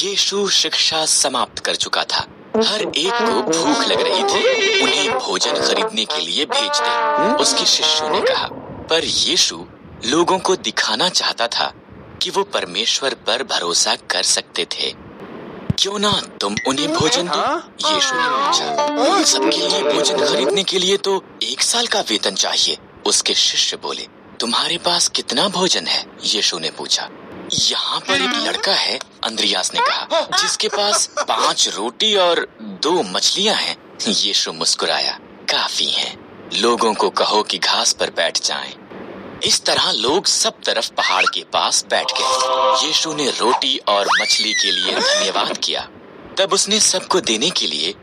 यीशु शिक्षा समाप्त कर चुका था। हर एक को भूख लग रही थी। उन्हें भोजन खरीदने के लिए भेज दे, उसके शिष्यों ने कहा। पर यीशु लोगों को दिखाना चाहता था कि वो परमेश्वर पर भरोसा कर सकते थे। क्यों ना तुम उन्हें भोजन दो? यीशु ने पूछा। सबके लिए भोजन खरीदने के लिए तो 1 साल का वेतन चाहिए। उसके शिष्य बोले, तुम्हारे पास कितना भोजन है? यीशु ने पूछा। यहाँ पर एक लड़का है, अंद्रियास ने कहा, जिसके पास 5 रोटी और 2 मछलियाँ हैं। यीशु मुस्कुराया, काफी हैं। लोगों को कहो कि घास पर बैठ जाएं। इस तरह लोग सब तरफ पहाड़ के पास बैठ गए। यीशु ने रोटी और मछली के लिए धन्यवाद किया। तब उसने सबको देने के लिए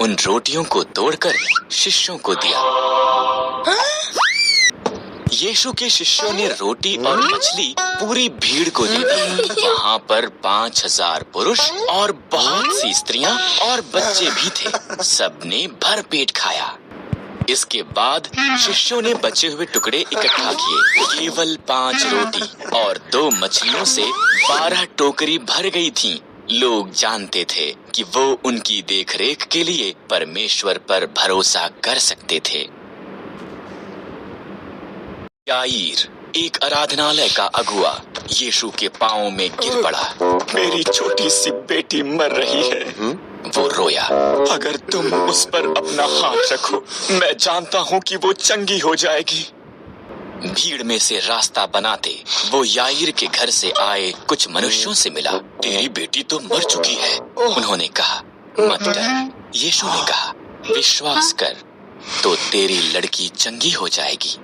उन रोटियों को तोड़कर शिष्यों को दिया। यीशु के शिष्यों ने रोटी और मछली पूरी भीड़ को दे दी। वहाँ पर 5000 पुरुष और बहुत सी स्त्रियां और बच्चे भी थे। सबने भर पेट खाया। इसके बाद शिष्यों ने बचे हुए टुकड़े इकट्ठा किए। केवल 5 रोटी और 2 मछलियों से 12 टोकरी भर गई थीं। लोग जानते थे कि वो उनकी देखरेख के लिए परमेश्वर पर भरोसा कर सकते थे। याईर, एक आराधनालय का अगुआ, यीशु के पांवों में गिर पड़ा। मेरी छोटी सी बेटी मर रही है। वो रोया। अगर तुम उस पर अपना हाथ रखो, मैं जानता हूँ कि वो चंगी हो जाएगी। भीड़ में से रास्ता बनाते वो याईर के घर से आए कुछ मनुष्यों से मिला। तेरी बेटी तो मर चुकी है, उन्होंने कहा। मत डर, यीशु ने कहा, विश्वास कर तो तेरी लड़की चंगी हो जाएगी।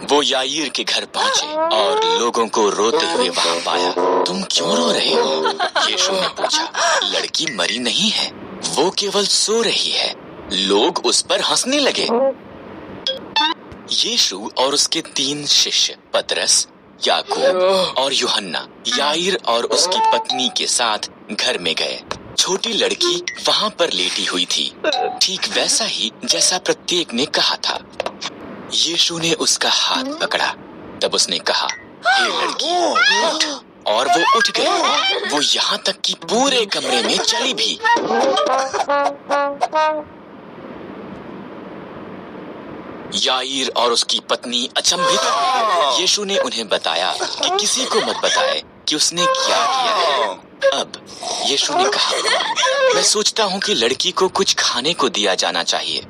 वो याईर के घर पहुँचे और लोगों को रोते हुए वहाँ पाया। तुम क्यों रो रहे हो? यीशु ने पूछा। लड़की मरी नहीं है, वो केवल सो रही है। लोग उस पर हंसने लगे। यीशु और उसके 3 शिष्य पतरस, याकूब और यूहन्ना याईर और उसकी पत्नी के साथ घर में गए। छोटी लड़की वहाँ पर लेटी हुई थी, ठीक वैसा ही जैसा प्रत्येक ने कहा था। यीशु ने उसका हाथ पकड़ा। तब उसने कहा, हे लड़की, उठ। और वो उठ गई। वो यहाँ तक कि पूरे कमरे में चली भी। याईर और उसकी पत्नी अचंभित। यीशु ने उन्हें बताया कि किसी को मत बताए कि उसने क्या किया है। अब यीशु ने कहा, मैं सोचता हूँ कि लड़की को कुछ खाने को दिया जाना चाहिए।